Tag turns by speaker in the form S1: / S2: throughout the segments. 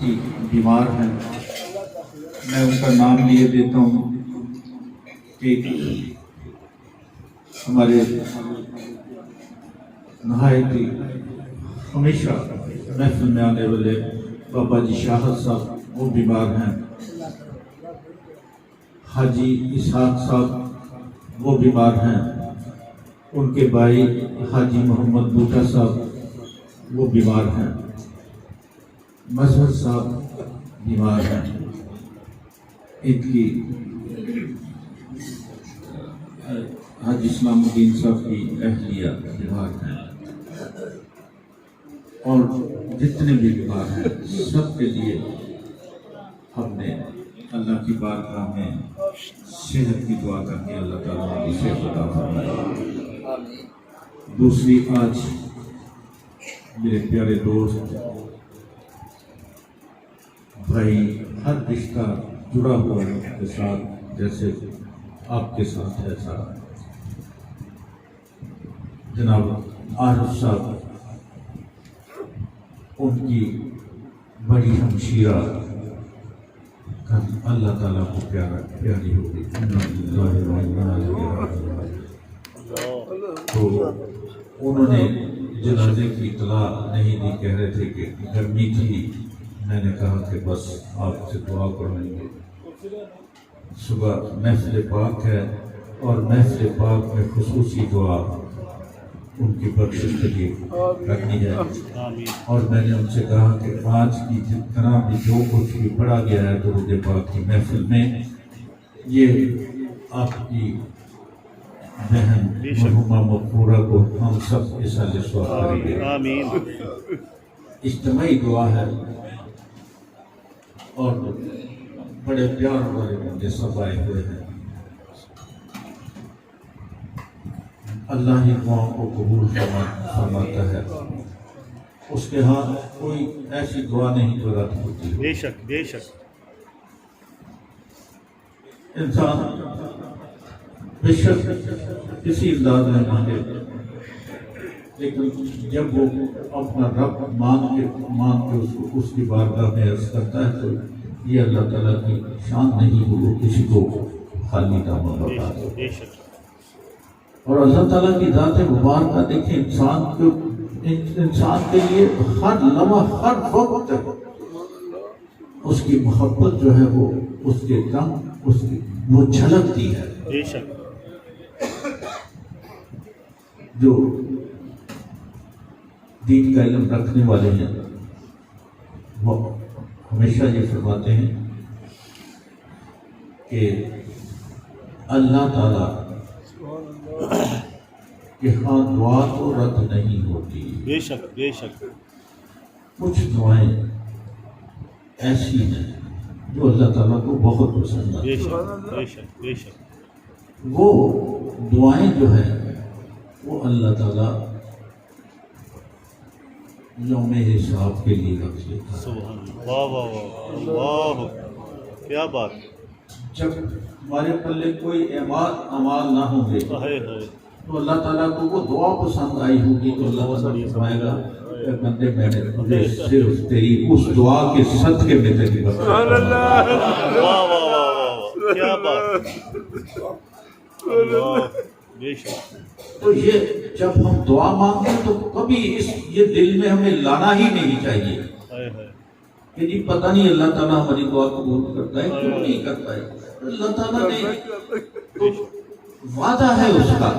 S1: کی بیمار ہیں، میں ان کا نام لیے دیتا ہوں کہ ہمارے نہایت ہی ہمیشہ محفل میں آنے والے بابا جی شاہد صاحب وہ بیمار ہیں، حاجی اسحاق صاحب وہ بیمار ہیں، ان کے بھائی حاجی محمد بوٹا صاحب وہ بیمار ہیں، مظہر صاحب بیمار ہیں، ان کی حاجی اسلام الدین صاحب کی اہلیہ بیمار ہیں، اور جتنے بھی بیمار ہیں سب کے لیے ہم نے اللہ کی بارگاہ میں صحت کی دعا کر کے اللہ تعالیٰ نے صحت عطا فرمائے۔ دوسری، آج میرے پیارے دوست بھائی، ہر رشتہ جڑا ہوا ہے ان کے ساتھ، جیسے آپ کے ساتھ ہے سارا، جناب عارف صاحب، ان کی بڑی ہمشیرہ اللہ تعالیٰ کو پیاری ہوگی، تو انہوں نے جنازے کی اطلاع نہیں دی، کہہ رہے تھے کہ گرمی تھی، میں نے کہا کہ بس آپ سے دعا کر لیں گے۔ صبح محفل پاک ہے اور محفل پاک میں خصوصی دعا ان کی بخشش کے لیے کرنی ہے، اور میں نے ان سے کہا کہ آج کی جتنا بھی جو کچھ بھی پڑھا گیا ہے درود پاک کی محفل میں، یہ آپ کی بہن مرحومہ مغفورہ کو ہم سب اصال ثواب کریں گے۔ اجتماعی دعا ہے اور بڑے پیار والے بندے سب آئے ہوئے ہیں، اللہ ہی دعاؤں کو قبول فرماتا ہے، اس کے ہاں کوئی ایسی دعا نہیں جو رد ہوتی ہے۔
S2: بے شک بے شک،
S1: انسان بے شک کسی انداز میں مانگے، لیکن جب وہ اپنا رب مان کے اس کی بارگاہ میں عرض کرتا ہے تو یہ اللہ تعالیٰ کی شان نہیں کہ وہ کسی کو خالی دامن لوٹاتا ہے۔
S2: بے شک،
S1: اور اللہ تعالیٰ کی ذات مبارکہ دیکھیں، انسان کے لیے ہر لمحہ ہر وقت اس کی محبت جو ہے وہ اس کے دم وہ جھلکتی ہے۔
S2: بے شک،
S1: جو دین کا علم رکھنے والے ہیں وہ ہمیشہ یہ فرماتے ہیں کہ اللہ تعالیٰ کہ ہاں دعا تو رد نہیں ہوتی،
S2: بے شک بے شک،
S1: کچھ دعائیں ایسی ہیں جو اللہ تعالیٰ کو بہت پسند
S2: بے
S1: آتی ہیں،
S2: شک بے شک بے شک،
S1: وہ دعائیں جو ہیں وہ اللہ تعالیٰ یوم حساب کے لیے رکھ لیتا ہے۔
S2: سبحان اللہ، واہ واہ واہ، اللہ، کیا بات،
S1: جب ہمارے پلے کوئی اعمال نہ ہوں گے
S2: ہائے ہائے،
S1: تو اللہ تعالیٰ کو وہ دعا پسند آئی ہوگی تو اللہ تعالیٰ فرمائے گا کہ بندے میں نے تجھے صرف تیری اس دعا کے صدقے میں تیری بخشش
S2: واہ واہ واہ واہ واہ، کیا بات، اللہ، بے شک،
S1: تو یہ جب ہم دعا مانگتے ہیں تو کبھی یہ دل میں ہمیں لانا ہی نہیں چاہیے
S2: ہائے ہائے،
S1: کہ جی پتہ نہیں اللہ تعالیٰ ہماری دعا قبول کرتا ہے کیوں نہیں کرتا ہے۔ اللہ تعالیٰ نے تو وعدہ ہے اس کا،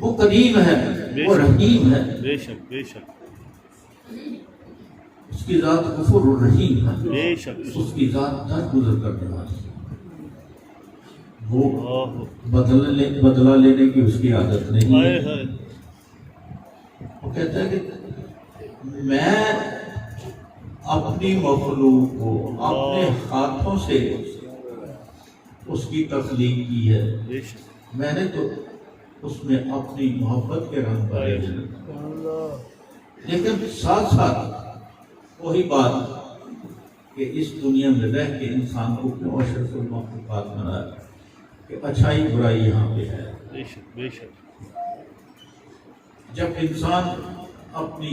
S1: وہ کریم ہے، وہ رحیم ہے،
S2: بے شک بے شک،
S1: اس کی ذات غفور الرحیم ہے،
S2: بے شک،
S1: اس کی ذات درگزر کرنے والی ہے، وہ
S2: اللہ،
S1: بدلہ لینے کی اس کی عادت نہیں
S2: ہائے
S1: ہے۔
S2: ہائے،
S1: وہ کہتا ہے کہ میں اپنی مخلوق کو اپنے ہاتھوں سے اس کی تخلیق کی ہے،
S2: بے شک،
S1: میں نے تو اس میں اپنی محبت کے رنگ بھرے ہیں، لیکن ساتھ ساتھ وہی بات کہ اس دنیا میں رہ کے انسان کو کیوں اشرف المخلوقات بنایا کہ اچھائی برائی یہاں پہ ہے۔
S2: بے شک بے شک،
S1: جب انسان اپنی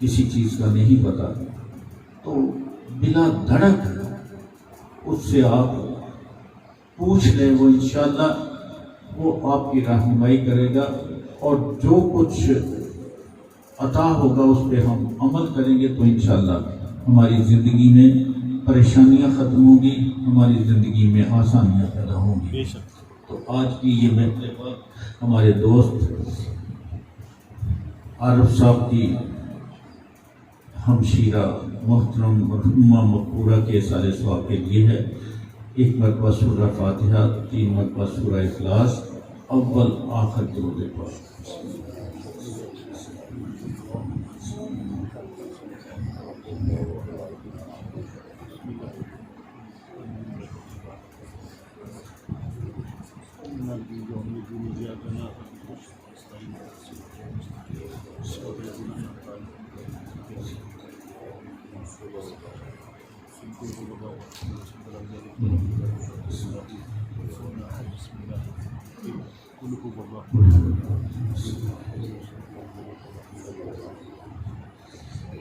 S1: کسی چیز کا نہیں پتا تو بلا دھڑک اس سے آپ پوچھ لیں، وہ انشاءاللہ وہ آپ کی رہنمائی کرے گا، اور جو کچھ عطا ہوگا اس پہ ہم عمل کریں گے تو انشاءاللہ ہماری زندگی میں پریشانیاں ختم ہوں گی، ہماری زندگی میں آسانیاں پیدا ہوں گی۔ تو آج کی یہ محفل ہمارے دوست عارف صاحب کی ہمشیرہ محترم مرحومہ مقبورہ کے سارے ثواب کے لیے ہے۔ ایک مرتبہ سورہ فاتحہ، 3 مرتبہ سورہ اخلاص، اول آخر درود پاک۔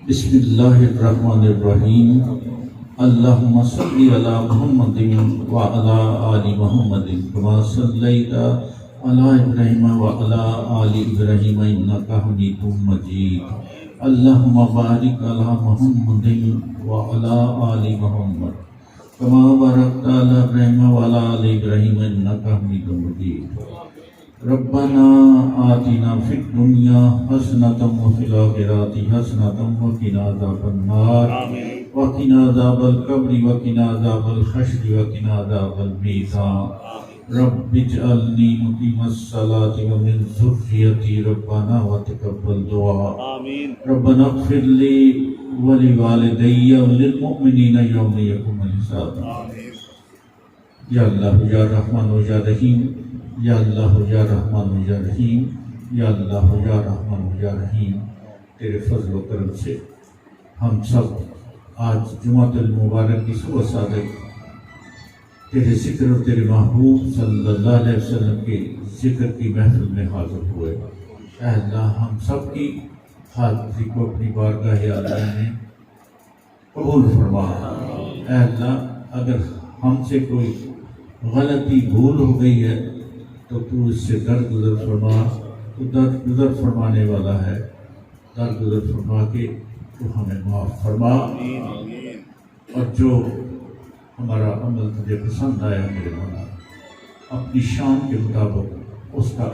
S1: بسم اللہ الرحمن الرحیم، اللہم صلی علی محمد وعلی آل محمد کما صلیت علی ابراہیم وعلی آل ابراہیم انکا حمید مجید، اللہم بارک علی محمد وعلی آل محمد کما بارکت علی ابراہیم وعلی آل ابراہیم انکا حمید مجید، ربنا آتنا فی الدنیا حسنۃ وفی الآخرۃ حسنۃ وقنا عذاب النار وقنا عذاب القبر وقنا عذاب الحشر وقنا عذاب المیزان، رب اجعلنی مقیم الصلاۃ ومن ذریتی ربنا وتقبل دعا، ربنا اغفر لی ولوالدی وللمؤمنین یوم یقوم الحساب۔ یا اللہ یا رحمان و یا رحیم، یا اللہ یا رحمان و یا رحیم، یا اللہ یا رحمان و یا رحیم، تیرے فضل و کرم سے ہم سب آج جمعۃ المبارک کی صبح صادق تیرے ذکر اور تیرے محبوب صلی اللہ علیہ وسلم کے ذکر کی محفل میں حاضر ہوئے۔ اے اللہ ہم سب کی حاضری کو اپنی بارگاہ عالیہ میں قبول فرما۔ اے اللہ اگر ہم سے کوئی غلطی بھول ہو گئی ہے تو تو اس سے درگزر فرما، تو درگزر فرمانے والا ہے، درگزر فرما کے تو ہمیں معاف فرما، اور جو ہمارا عمل تجھے پسند آیا میرے مولا اپنی شان کے مطابق اس کا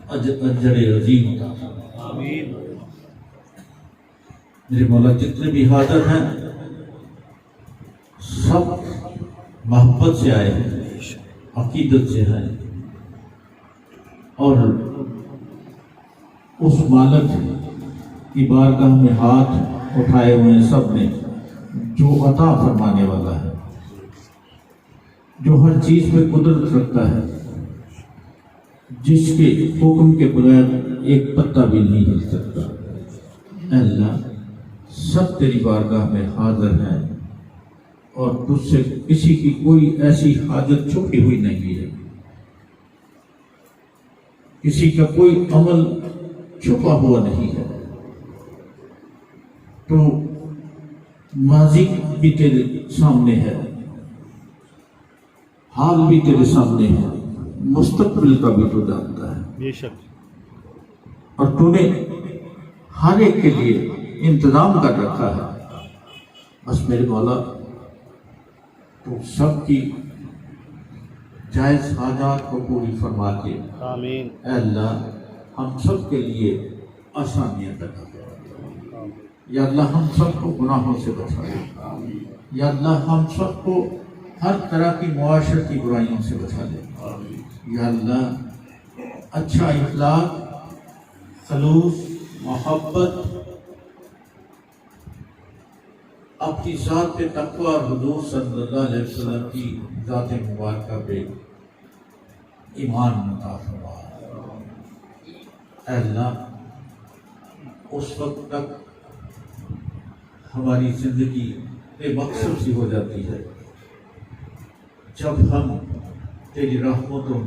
S1: اجر عظیم عطا فرما۔ میرے مولا جتنے بھی حاضر ہیں سب محبت سے آئے ہیں، عقیدت سے ہیں، اور اس مالک کی بارگاہ میں ہاتھ اٹھائے ہوئے ہیں سب نے، جو عطا فرمانے والا ہے، جو ہر چیز پہ قدرت رکھتا ہے، جس کے حکم کے بغیر ایک پتا بھی نہیں ہل سکتا۔ اے اللہ سب تیری بارگاہ میں حاضر ہیں، اور تجھ سے کسی کی کوئی ایسی حاجت چھپی ہوئی نہیں ہے، کسی کا کوئی عمل چھپا ہوا نہیں ہے، تو ماضی بھی تیرے سامنے ہے، حال بھی تیرے سامنے ہے، مستقبل کا بھی تو جانتا ہے،
S2: بے شک،
S1: اور تو نے ہر ایک کے لیے انتظام کر رکھا ہے۔ بس میرے مولا تو سب کی جائز حاجات کو پوری فرما کے
S2: آمین،
S1: اے اللہ ہم سب کے لیے آسانیاں پیدا کر، یا اللہ ہم سب کو گناہوں سے بچا لے، یا اللہ ہم سب کو ہر طرح کی معاشرتی برائیوں سے بچا لے، یا اللہ اچھا اخلاق، خلوص، محبت، اپنی ذات پہ تقوی اور حضور صلی اللہ علیہ وسلم کی ذات مبارکہ پہ ایمان عطا فرما۔ اے اللہ اس وقت تک ہماری زندگی بے مقصد سی ہو جاتی ہے جب ہم تیری رحمتوں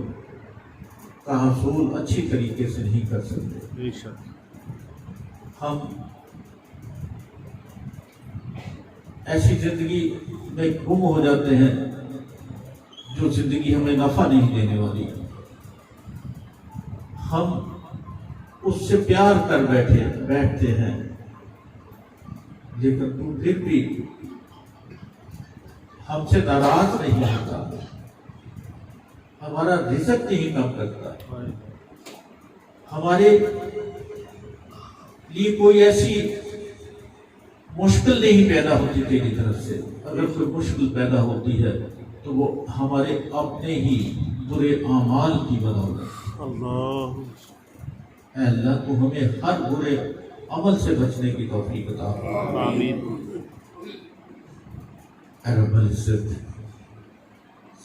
S1: کا حصول اچھی طریقے سے نہیں کر سکتے،
S2: بے شک،
S1: ہم ایسی زندگی میں گم ہو جاتے ہیں جو زندگی ہمیں نفع نہیں دینے والی. ہم اس سے پیار کر بیٹھتے ہیں لیکن تو پھر بھی ہم سے ناراض نہیں ہوتا, ہمارا رزق نہیں کم کرتا, ہمارے لیے کوئی ایسی مشکل نہیں پیدا ہوتی تیری طرف سے. اگر کوئی مشکل پیدا ہوتی ہے تو وہ ہمارے اپنے ہی برے اعمال کی بدولت.
S2: اللہ
S1: اے اللہ تو ہمیں ہر برے عمل سے بچنے کی توفیق عطا فرما.
S2: آمین.
S1: اے رب العزت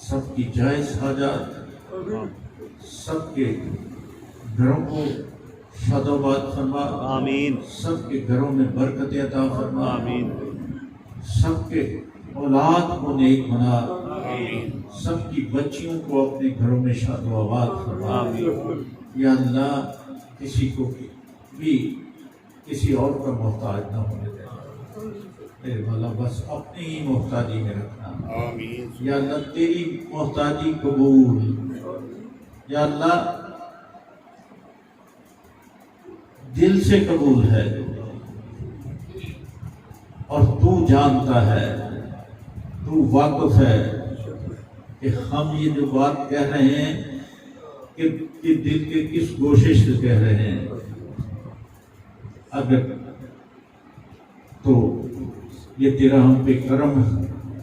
S1: سب کی جائز حاجات, سب کے گھروں کو شاداباد فرما.
S2: آمین.
S1: سب کے گھروں میں برکت عطا فرما.
S2: آمین.
S1: سب کے اولاد کو نیک بنا.
S2: آمین.
S1: سب کی بچیوں کو اپنے گھروں میں شاد و آباد فرما.
S2: آمین.
S1: یا اللہ کسی کو بھی کسی اور کا محتاج نہ ہونے دینا. میرے مولا بس اپنی ہی محتاجی میں رکھنا.
S2: آمین.
S1: یا اللہ تیری محتاجی قبول. یا اللہ دل سے قبول ہے اور تو جانتا ہے, تو واقف ہے کہ ہم یہ جو بات کہہ رہے ہیں کہ دل کے کس گوشے سے کہہ رہے ہیں. اگر تو یہ تیرا ہم پہ کرم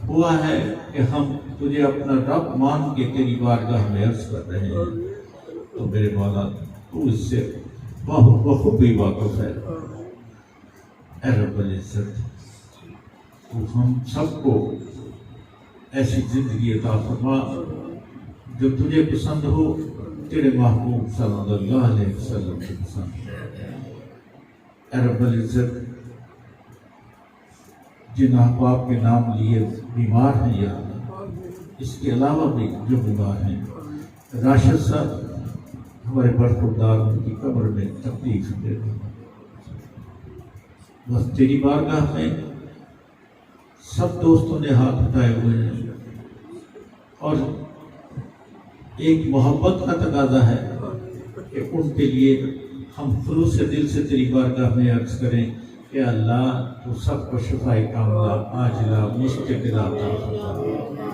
S1: ہوا ہے کہ ہم تجھے اپنا رب مان کے تیری بارگاہ میں عرض کر رہے ہیں, تو میرے مولا تو اس سے بخوبی واقف ہے. اے رب العزت تو ہم سب کو ایسی زندگی عطا فرما جو تجھے پسند ہو, تیرے محبوب صلی اللہ علیہ وسلم کو پسند. اے رب العزت جن احباب کے نام لیے بیمار ہیں یا اس کے علاوہ بھی جو بیمار ہیں, راشد صاحب ہمارے برخوردار ان کی قبر میں تکلیف دے دیں. بس تیری بارگاہ میں سب دوستوں نے ہاتھ اٹھائے ہوئے ہیں اور ایک محبت کا تقاضا ہے کہ ان کے لیے ہم خلوص دل سے تیری بارگاہ میں عرض کریں کہ اللہ تو سب کو شفائے کاملہ عاجلہ مستقلہ عطا فرما.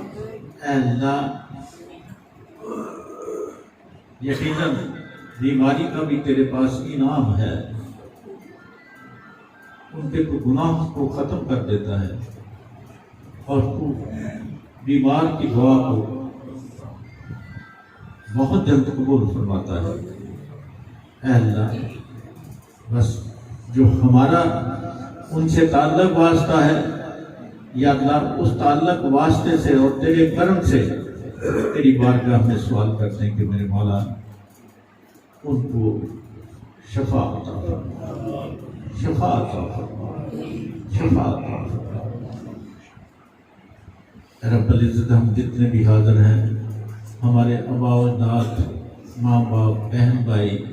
S1: اے اللہ یقیناً بیماری کا بھی تیرے پاس انعام ہے, ان کے تو گناہ کو ختم کر دیتا ہے اور تو بیمار کی دعا کو بہت جلد قبول فرماتا ہے. اے اللہ بس جو ہمارا ان سے تعلق واسطہ ہے یا اللہ اس تعلق واسطے سے اور تیرے کرم سے تیری بارگاہ میں سوال کرتے ہیں کہ میرے مولا ان کو شفا عطا فرما, شفا عطا فرما, شفا عطا فرما. رب العزت ہم جتنے بھی حاضر ہیں, ہمارے آبا و اجداد, ماں باپ, بہن بھائی,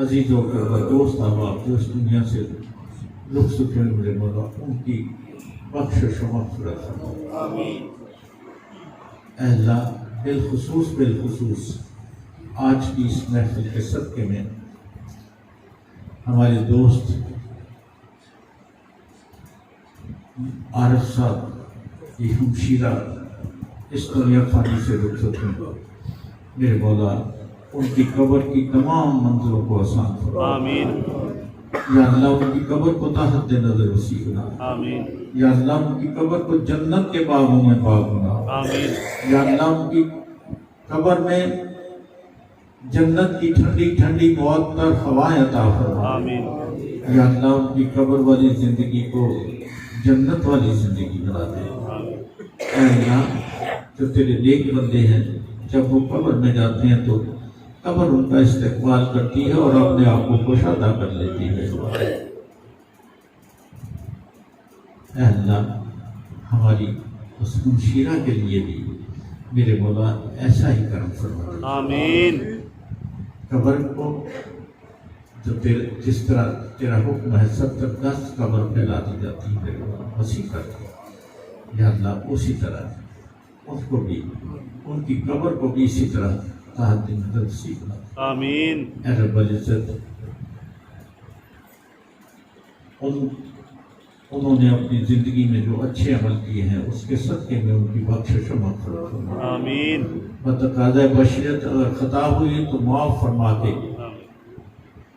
S1: عزیز و قربا, دوست احباب جو اس دنیا سے لطف اٹھے میرے مولا ان کی بخشش و مغفرت فرما. اے اللہ بالخصوص آج کی اس محفل کے صدقے میں ہمارے دوست عارف صاحب یہ ہمشیرہ اس دنیا فانی سے رخصت ہوئے, میرے مولا ان کی قبر کی تمام منزلوں کو آسان فرما.
S2: آمین.
S1: یا اللہ ان کی قبر کو تحت نظر وسیع بنا.
S2: آمین.
S1: یا اللہ ان کی قبر کو جنت کے باغوں میں باغ بنا.
S2: آمین.
S1: یا اللہ ان کی قبر میں جنت کی ٹھنڈی ٹھنڈی معطر ہوائیں عطا فرما.
S2: آمین.
S1: یا اللہ ان کی قبر والی زندگی کو جنت والی زندگی بنا دے. اے اللہ جو تیرے نیک بندے ہیں جب وہ قبر میں جاتے ہیں تو قبر ان کا استقبال کرتی ہے اور اپنے آپ کو کشادہ کر لیتی ہے. اے اللہ ہماری اس ہمشیرہ کے لیے بھی میرے مولا ایسا ہی کرم فرما.
S2: آمین.
S1: قبر کو جو جس طرح تیرا حکم ہے 70 گز قبر پھیلا دی جاتی ہے میرے مولا وسیع کر دے. یا اللہ اسی طرح ان کو بھی، ان کی قبر کو بھی اسی طرح تحت نظر سیکھنا۔
S2: آمین۔
S1: اے رب العزت، انہوں نے اپنی زندگی میں جو اچھے عمل کیے ہیں اس کے صدقے میں ان کی بخشش و مغفرت فرما۔
S2: آمین۔
S1: بتقاضۂ بشریت اگر خطا ہوئی تو معاف فرما کے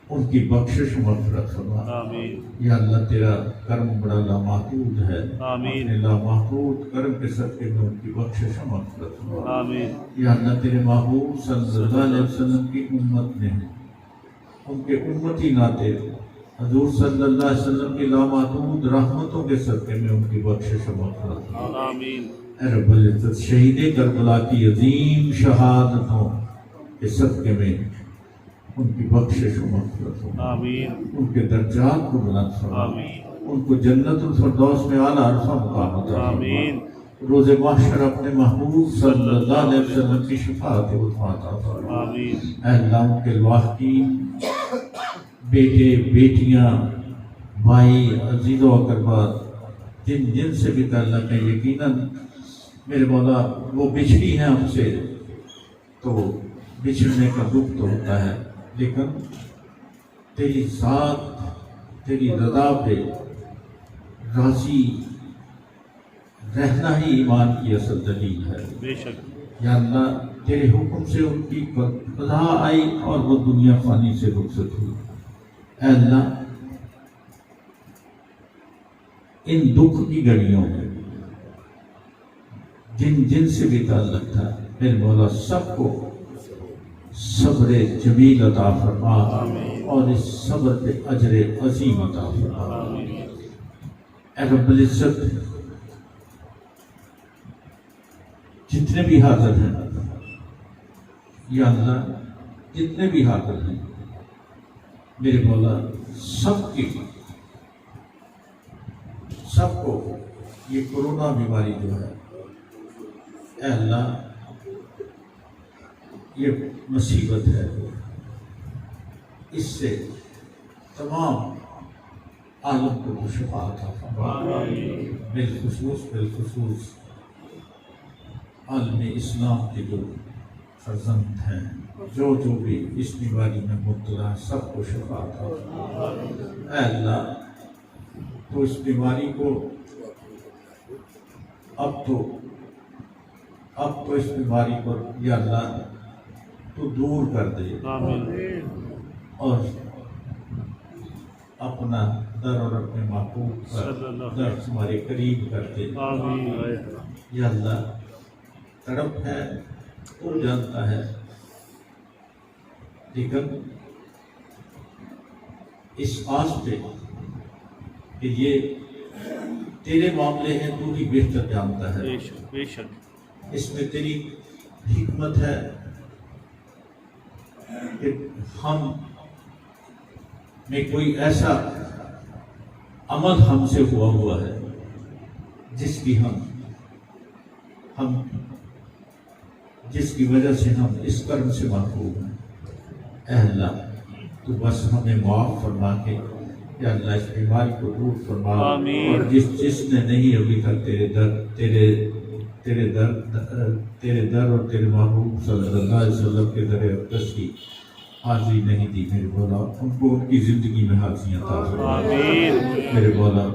S1: ان کی بخشش و مغفرت فرما۔
S2: آمین۔
S1: یا اللہ تیرا کرم بڑا لامحدود ہے،
S2: آمین۔
S1: اپنے لامحدود کرم کے صدقے میں ان کی بخشش و مغفرت فرما۔
S2: آمین۔
S1: یا اللہ تیرے محبوب صلی اللہ علیہ وسلم کی امت میں ان کے امتی ناتے حضور صلی اللہ علیہ وسلم کی لامحدود رحمتوں کے صدقے میں ان کی بخشش و مغفرت فرما۔
S2: آمین۔
S1: اے رب العزت، شہید کربلا کی عظیم شہادتوں کے صدقے میں ان کی بخشش و مغفرت فرما۔
S2: آمین۔
S1: ان کے درجات کو بلند فرما،
S2: آمین۔
S1: ان کو جنت الفردوس میں اعلیٰ عرفہ مقام عطا فرما۔
S2: آمین۔
S1: روز محشر اپنے محبوب صلی اللہ علیہ وسلم کی شفاعت عظمیٰ عطا فرما۔
S2: آمین۔
S1: اے اللہ ان کے الواحدین، بیٹے بیٹیاں، بھائی عزیز و اقربا جن سے بھی تعلق ہے، یقیناً میرے مولا وہ بچھڑی ہیں ہم سے تو بچھڑنے کا دکھ تو ہوتا ہے، لیکن تیری ذات، تیری رضا پہ راضی رہنا ہی ایمان کی اصل دلیل ہے۔
S2: بے شک۔
S1: یا اللہ تیرے حکم سے ان کی قضا آئی اور وہ دنیا فانی سے رخصت ہوئی۔ اے اللہ ان دکھ کی گھڑیوں میں جن سے بھی تعلق تھا میرے مولا سب کو صبر جمیل عطا فرما اور اس صبر پہ اجر عظیم عطا فرما۔ اے رب العزت، جتنے بھی حاضر ہیں یا اللہ جتنے بھی حاضر ہیں میرے مولا سب کو یہ کرونا بیماری جو ہے اے اللہ یہ مصیبت ہے، اس سے تمام عالم کو تو شفا عطا فرما۔ بالخصوص عالم اسلام کے جو فرزند ہیں، جو بھی اس بیماری میں مبتلا ہیں، سب کو شفا عطا فرما۔ اے اللہ تو اس بیماری کو اب تو اس بیماری پر یا اللہ تو دور کر دے
S2: آمین۔
S1: اور اپنا در اور اپنے محبوب کا در تمہارے قریب کر دے۔
S2: آمین۔
S1: یا اللہ تڑپ ہے تو جانتا ہے، لیکن اس آس پہ کہ یہ تیرے معاملے ہیں تو ہی بہتر جانتا ہے،
S2: بے شک، بے شک۔
S1: اس میں تیری حکمت ہے کہ ہم میں کوئی ایسا عمل ہم سے ہوا ہے جس کی وجہ سے ہم اس کرم سے محروم ہیں۔ اے اللہ تو بس ہمیں معاف فرما کے یا اللہ اس بیماری کو دور فرما،
S2: آمین۔
S1: اور جس نے نہیں ابھی تک تیرے در اور تیرے محبوب صلی اللہ علیہ وسلم کے در اقدس کی حاضری نہیں دی میرے مولا، ان کو ان کی زندگی میں حاضریاں عطا فرما۔
S2: آمین۔
S1: میرے مولا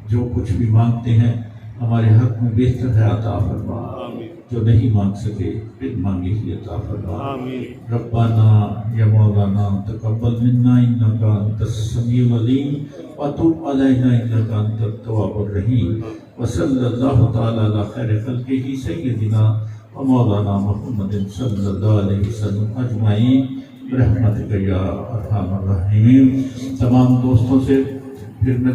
S1: جو کچھ بھی مانگتے ہیں ہمارے حق میں بہتر ہے عطا فرما،
S2: آمین۔
S1: جو نہیں مانگ سکے پھر مانگے ہی عطا فرما۔
S2: آمین۔
S1: ربنا یا مولانا تقبل منا انک انت السمیع العلیم وتب علینا انک انت التواب الرحیم، وصلی اللہ تعالی علی خیر خلقہ سیدنا و مولانا محمد صلی اللہ علیہ وسلم اجمعین برحمتک یا ارحم الراحمین۔ تمام دوستوں سے پھر میں